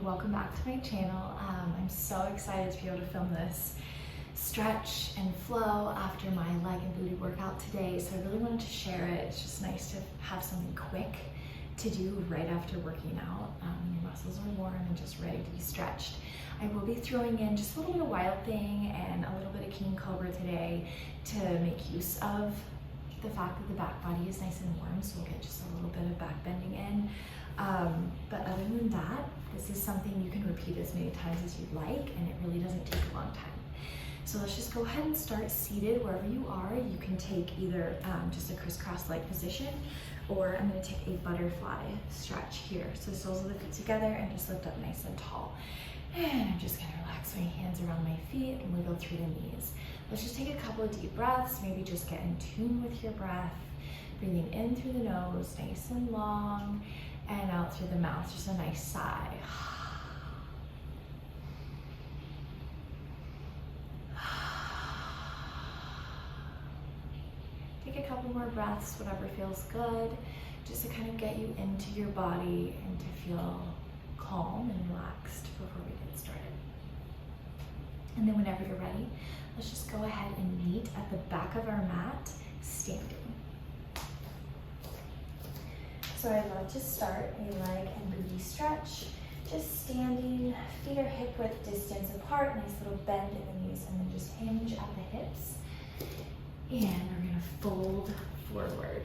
welcome back to my channel. I'm so excited to be able to film this stretch and flow after my leg and booty workout today. So I really wanted to share it. It's just nice to have something quick to do right after working out. Your muscles are warm and just ready to be stretched. I will be throwing in just a little bit of Wild Thing and a little bit of King Cobra today to make use of the fact that the back body is nice and warm, so we'll get just a little bit of back bending in. But other than that, this is something you can repeat as many times as you'd like, and it really doesn't take a long time. So let's just go ahead and start seated wherever you are. You can take either just a crisscross-like position, or I'm going to take a butterfly stretch here. So soles of the feet together and just lift up nice and tall. And I'm just going to relax my hands around my feet and wiggle through the knees. Let's just take a couple of deep breaths, maybe just get in tune with your breath. Breathing in through the nose, nice and long, and out through the mouth, just a nice sigh. Take a couple more breaths, whatever feels good, just to kind of get you into your body and to feel calm and relaxed before we get started. And then whenever you're ready, let's just go ahead and meet at the back of our mat, standing. So I love to start a leg and booty stretch, just standing, feet are hip width distance apart, nice little bend in the knees, and then just hinge at the hips. And we're gonna fold forward.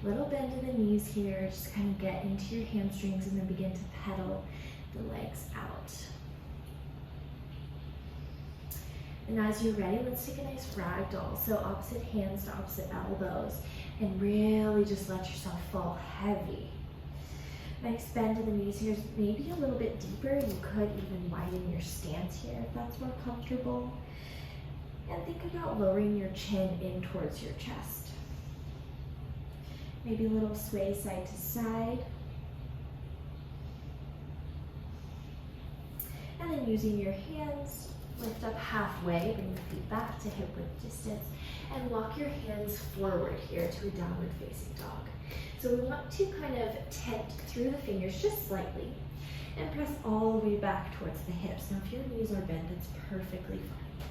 Little bend in the knees here, just kind of get into your hamstrings and then begin to pedal the legs out. And as you're ready, let's take a nice ragdoll. So opposite hands to opposite elbows, and really just let yourself fall heavy. Nice bend in the knees here, maybe a little bit deeper. You could even widen your stance here if that's more comfortable. And think about lowering your chin in towards your chest. Maybe a little sway side to side. And then using your hands, lift up halfway, bring the feet back to hip width distance, and walk your hands forward here to a downward facing dog. So we want to kind of tent through the fingers just slightly and press all the way back towards the hips. Now if your knees are bent, it's perfectly fine.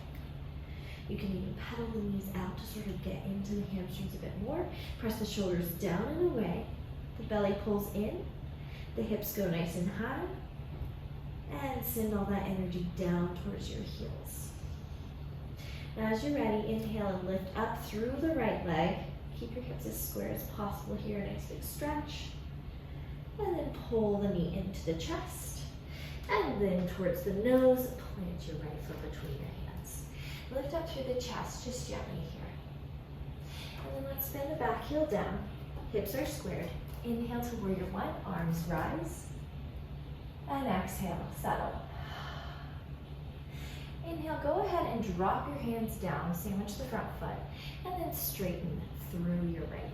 You can even pedal the knees out to sort of get into the hamstrings a bit more. Press the shoulders down and away. The belly pulls in, the hips go nice and high, and send all that energy down towards your heels. Now as you're ready, inhale and lift up through the right leg. Keep your hips as square as possible here, nice big stretch. And then pull the knee into the chest. And then towards the nose, plant your right foot between your hands. Lift up through the chest, just gently here. And then let's bend the back heel down. Hips are squared. Inhale to warrior one, arms rise. And exhale, settle. Inhale, go ahead and drop your hands down, sandwich the front foot, and then straighten through your right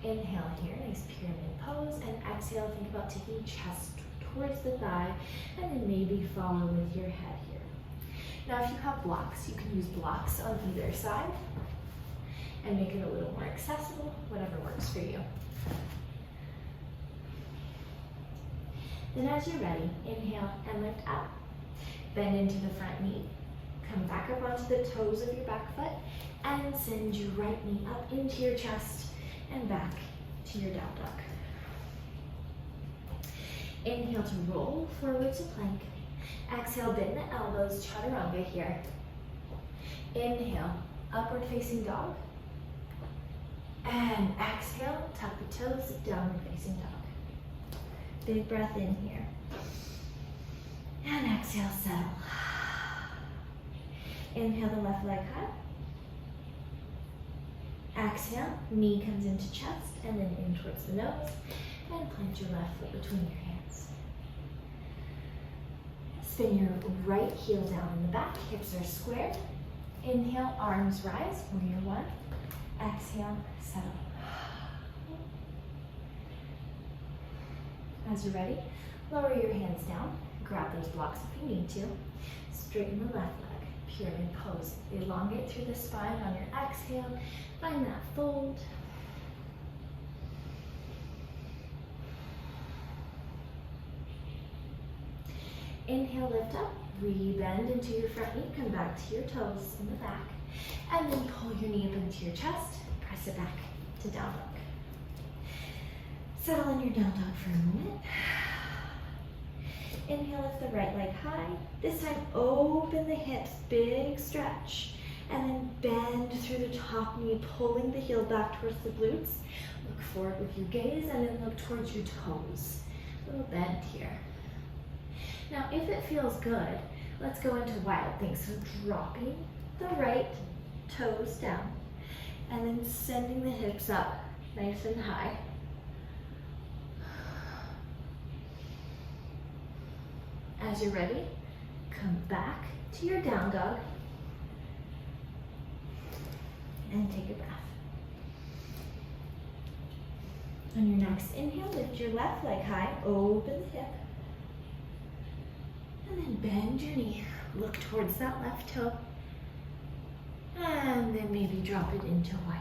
knee. Inhale here, nice pyramid pose, and exhale, think about taking chest towards the thigh, and then maybe follow with your head here. Now if you have blocks, you can use blocks on either side and make it a little more accessible, whatever works for you. Then as you're ready, inhale and lift up. Bend into the front knee. Come back up onto the toes of your back foot and send your right knee up into your chest and back to your down dog. Inhale to roll forward to plank. Exhale, bend the elbows, chaturanga here. Inhale, upward facing dog. And exhale, tuck the toes, downward facing dog. Big breath in here. And exhale, settle. Inhale the left leg high. Exhale, knee comes into chest and then in towards the nose. And plant your left foot between your hands. Spin your right heel down in the back, hips are squared. Inhale, arms rise, warrior one. Exhale, settle. As you're ready, lower your hands down, grab those blocks if you need to. Straighten the left leg, pyramid pose. Elongate through the spine on your exhale, find that fold. Inhale, lift up, rebend into your front knee, come back to your toes in the back, and then pull your knee up into your chest, press it back to down dog. Settle in your down dog for a moment. Inhale, lift the right leg high. This time, open the hips, big stretch. And then bend through the top knee, pulling the heel back towards the glutes. Look forward with your gaze and then look towards your toes. A little bend here. Now, if it feels good, let's go into wild things. So dropping the right toes down and then sending the hips up nice and high. As you're ready, come back to your down dog and take a breath. On your next inhale, lift your left leg high, open the hip, and then bend your knee. Look towards that left toe, and then maybe drop it into wild.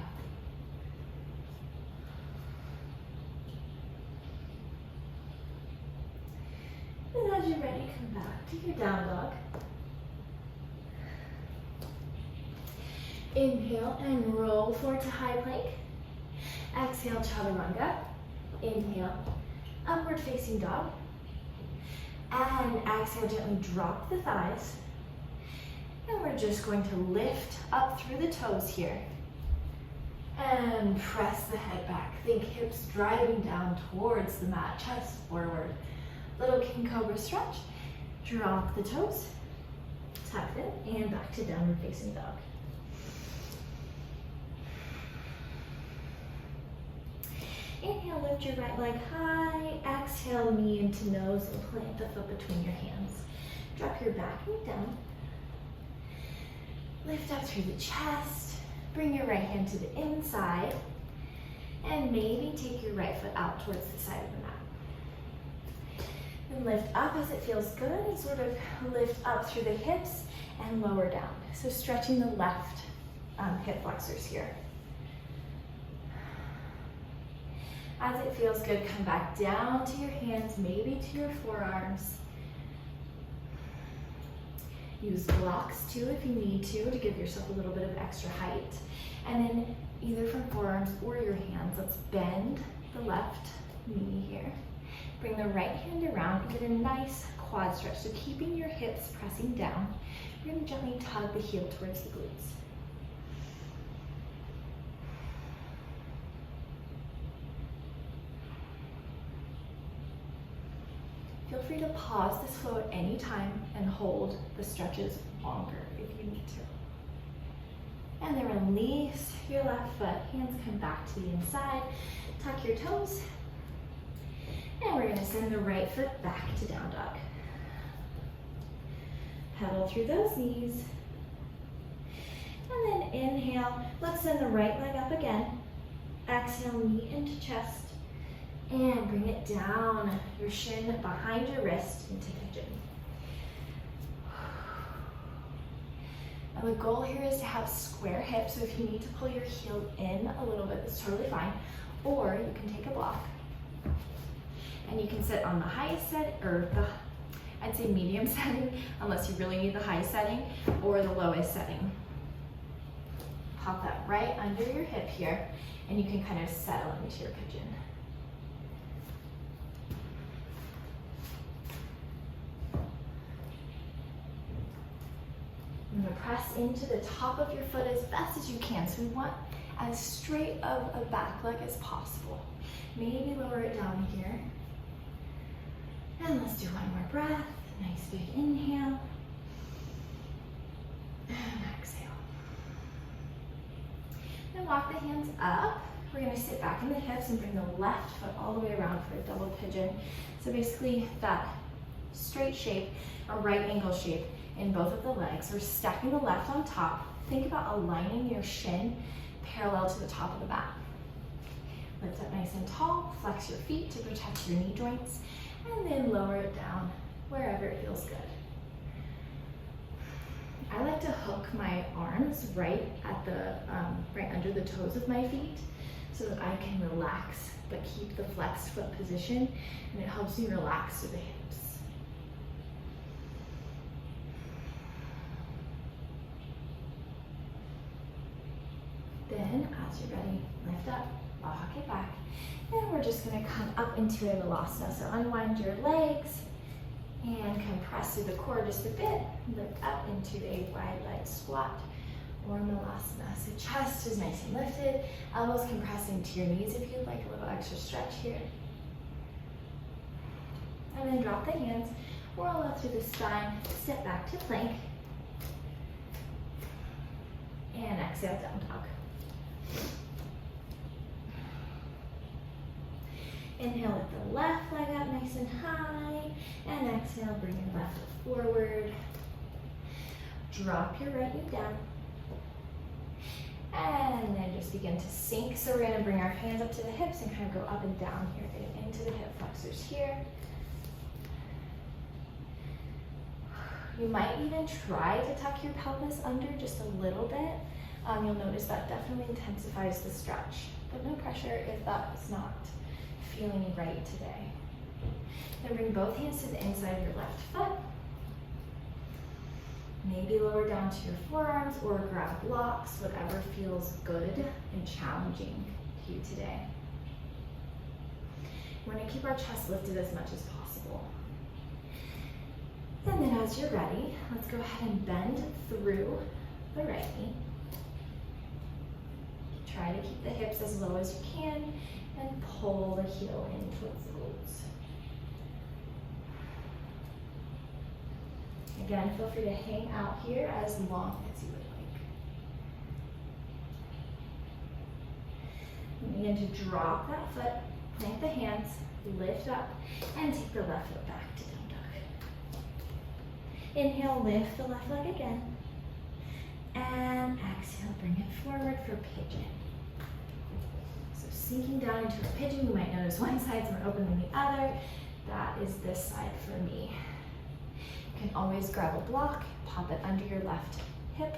And as you're ready, come back to your down dog. Inhale and roll forward to high plank. Exhale, chaturanga. Inhale, upward facing dog. And exhale, gently drop the thighs. And we're just going to lift up through the toes here. And press the head back. Think hips driving down towards the mat, chest forward. Little king cobra stretch. Drop the toes. Tuck them and back to downward facing dog. Inhale, lift your right leg high. Exhale, knee into nose and plant the foot between your hands. Drop your back knee down. Lift up through the chest. Bring your right hand to the inside. And maybe take your right foot out towards the side of the mat. Then lift up as it feels good and sort of lift up through the hips and lower down. So stretching the left hip flexors here. As it feels good, come back down to your hands, maybe to your forearms. Use blocks too if you need to give yourself a little bit of extra height. And then either from forearms or your hands, let's bend the left knee here. Bring the right hand around and get a nice quad stretch. So keeping your hips pressing down, you're going to gently tug the heel towards the glutes. Feel free to pause this flow at any time and hold the stretches longer if you need to. And then release your left foot. Hands come back to the inside. Tuck your toes. And we're going to send the right foot back to down dog. Pedal through those knees. And then inhale. Let's send the right leg up again. Exhale, knee into chest. And bring it down, your shin behind your wrist into pigeon. Now the goal here is to have square hips, so if you need to pull your heel in a little bit, that's totally fine. Or you can take a block. And you can sit on the highest set, or I'd say medium setting, unless you really need the highest setting, or the lowest setting. Pop that right under your hip here, and you can kind of settle into your pigeon. I'm going to press into the top of your foot as best as you can. So we want as straight of a back leg as possible. Maybe lower it down here. And let's do one more breath. Nice big inhale. And exhale. Then walk the hands up. We're going to sit back in the hips and bring the left foot all the way around for a double pigeon. So basically that straight shape, a right angle shape in both of the legs. We're stacking the left on top. Think about aligning your shin parallel to the top of the mat. Lift up nice and tall, flex your feet to protect your knee joints, and then lower it down wherever it feels good. I like to hook my arms right at the right under the toes of my feet so that I can relax but keep the flexed foot position, and it helps me relax through the hips. in. As you're ready, lift up, walk it back. And we're just gonna come up into a Malasana. So unwind your legs and compress through the core just a bit. Lift up into a wide leg squat or Malasana. So chest is nice and lifted, elbows compressing to your knees if you'd like a little extra stretch here. And then drop the hands, roll up through the spine, step back to plank. And exhale, down dog. Inhale, lift the left leg up nice and high. And exhale, bring your left foot forward. Drop your right knee down. And then just begin to sink. So we're gonna bring our hands up to the hips and kind of go up and down here. Get into the hip flexors here. You might even try to tuck your pelvis under just a little bit. You'll notice that definitely intensifies the stretch, but no pressure if that's not feeling right today. Then bring both hands to the inside of your left foot. Maybe lower down to your forearms or grab blocks, whatever feels good and challenging to you today. We're gonna keep our chest lifted as much as possible. And then as you're ready, let's go ahead and bend through the right knee. Try to keep the hips as low as you can and pull the heel in towards the glutes. Again, feel free to hang out here as long as you would like. Begin to drop that foot, plant the hands, lift up, and take the left foot back to down dog. Inhale, lift the left leg again. And exhale, bring it forward for pigeon. So sinking down into a pigeon, you might notice one side's more open than the other. That is this side for me. You can always grab a block, pop it under your left hip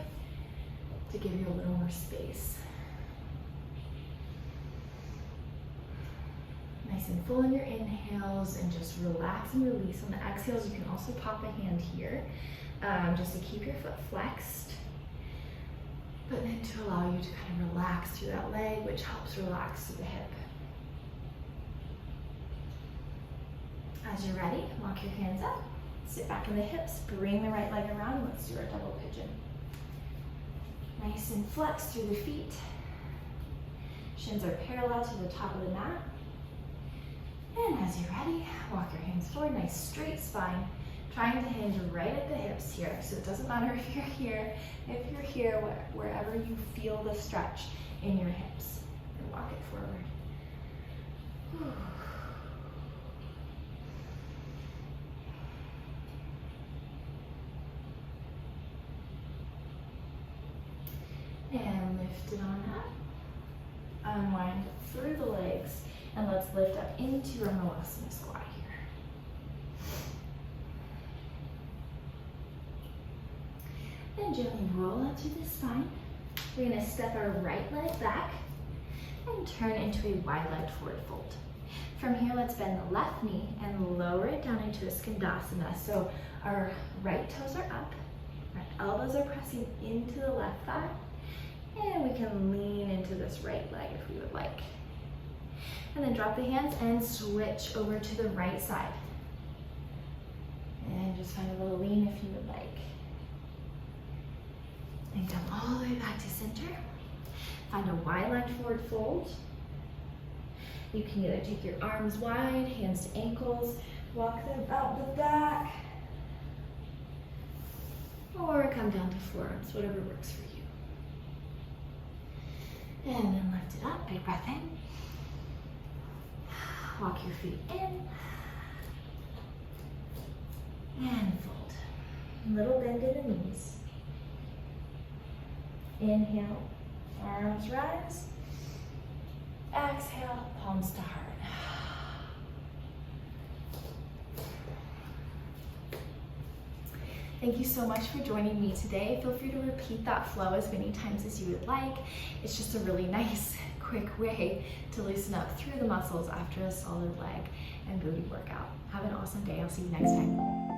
to give you a little more space. Nice and full in your inhales and just relax and release. On the exhales, you can also pop a hand here just to keep your foot flexed, but then to allow you to kind of relax through that leg, which helps relax through the hip. As you're ready, walk your hands up, sit back in the hips, bring the right leg around, and let's do our double pigeon. Nice and flex through the feet. Shins are parallel to the top of the mat. And as you're ready, walk your hands forward, nice straight spine, trying to hinge right at the hips here. So it doesn't matter if you're here, wherever you feel the stretch in your hips. And walk it forward. And lift it on up. Unwind through the legs. And let's lift up into our Malasana squat here. Then gently roll up to the spine. We're gonna step our right leg back and turn into a wide leg forward fold. From here, let's bend the left knee and lower it down into a skandasana. So our right toes are up, our elbows are pressing into the left thigh, and we can lean into this right leg if we would like. And then drop the hands and switch over to the right side. And just find a little lean if you would like. And come all the way back to center. Find a wide leg forward fold. You can either take your arms wide, hands to ankles, walk them out the back, or come down to forearms, whatever works for you. And then lift it up, big breath in. Walk your feet in and fold. Little bend in the knees. Inhale, arms rise. Exhale, palms to heart. Thank you so much for joining me today. Feel free to repeat that flow as many times as you would like. It's just a really nice, quick way to loosen up through the muscles after a solid leg and booty workout. Have an awesome day. I'll see you next time.